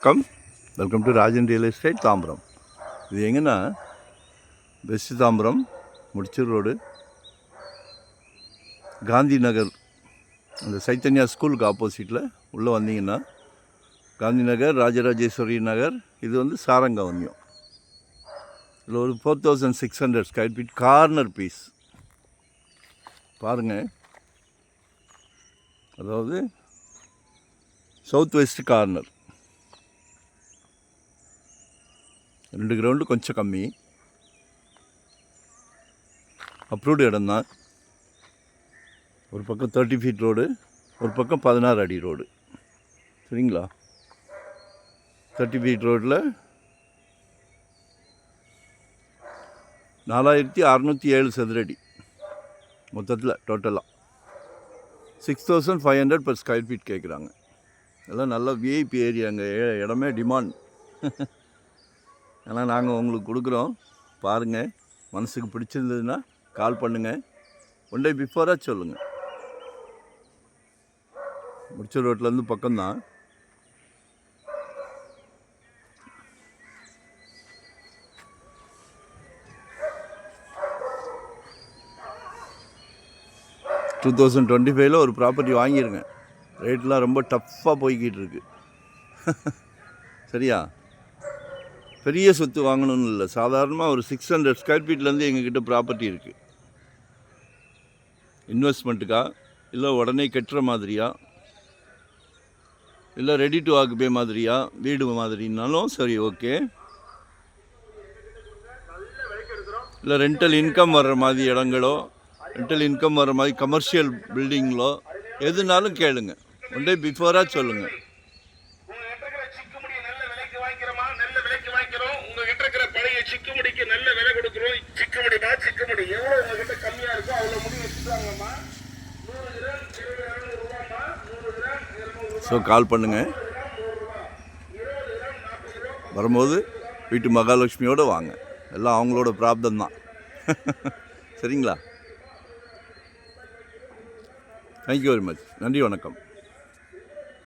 வணக்கம். Welcome to Rajan real estate Tambaram. இது எங்கன்னா வெஸ்ட் தாம்பரம் முடிச்சூர் ரோடு, காந்தி நகர், அந்த சைத்தன்யா ஸ்கூலுக்கு ஆப்போசிட்டில் உள்ளே வந்தீங்கன்னா காந்தி நகர், ராஜராஜேஸ்வரி நகர். இது வந்து சாரங்கவன்யம். இதில் ஒரு 4600 ஸ்கொயர் ஃபீட் கார்னர் பீஸ் பாருங்கள். அதாவது சவுத் வெஸ்ட் கார்னர், 2 கிரவுண்டு கொஞ்சம் கம்மி. அப்ரூவ்டு இடம் தான். ஒரு பக்கம் 30 ஃபீட் ரோடு, ஒரு பக்கம் 16 அடி ரோடு. சரிங்களா? 30 ஃபீட் ரோட்டில் 4607 சதுரடி மொத்தத்தில் டோட்டலாக 6500 per ஸ்கொயர் ஃபீட் கேட்குறாங்க. எல்லாம் நல்ல விஐபி ஏரியாங்க. இடமே டிமாண்ட். ஆனால் நாங்கள் உங்களுக்கு கொடுக்குறோம். பாருங்கள், மனசுக்கு பிடிச்சிருந்ததுன்னா கால் பண்ணுங்கள். ஒன் டே பிஃபோராக சொல்லுங்கள். முடிச்ச ரோட்லேருந்து பக்கம்தான். டூ 2025 ஒரு ப்ராப்பர்ட்டி வாங்கிடுங்க. ரேட்லாம் ரொம்ப டஃப்பாக போய்கிட்டு இருக்கு. சரியா? பெரிய சொத்து வாங்கணும்னு இல்லை, சாதாரணமாக ஒரு 600 ஸ்கொயர் ஃபீட்லேருந்து எங்ககிட்ட ப்ராப்பர்ட்டி இருக்குது. இன்வெஸ்ட்மெண்ட்டுக்கா, இல்லை உடனே கட்டுற மாதிரியா, இல்லை ரெடி டு ஆக்குபே மாதிரியா, வீடு மாதிரினாலும் சரி, ஓகே. இல்லை ரெண்டல் இன்கம் வர்ற மாதிரி இடங்களோ, ரெண்டல் இன்கம் வர்ற மாதிரி கமர்ஷியல் பில்டிங்களோ எதுனாலும் கேளுங்க. ஒன் டே பிஃபோராக சொல்லுங்கள். ஸோ கால் பண்ணுங்கள். வரும்போது வீட்டு மகாலட்சுமியோடு வாங்க. எல்லாம் அவங்களோட பிராப்தம் தான். சரிங்களா? Thank you very much. நன்றி, வணக்கம்.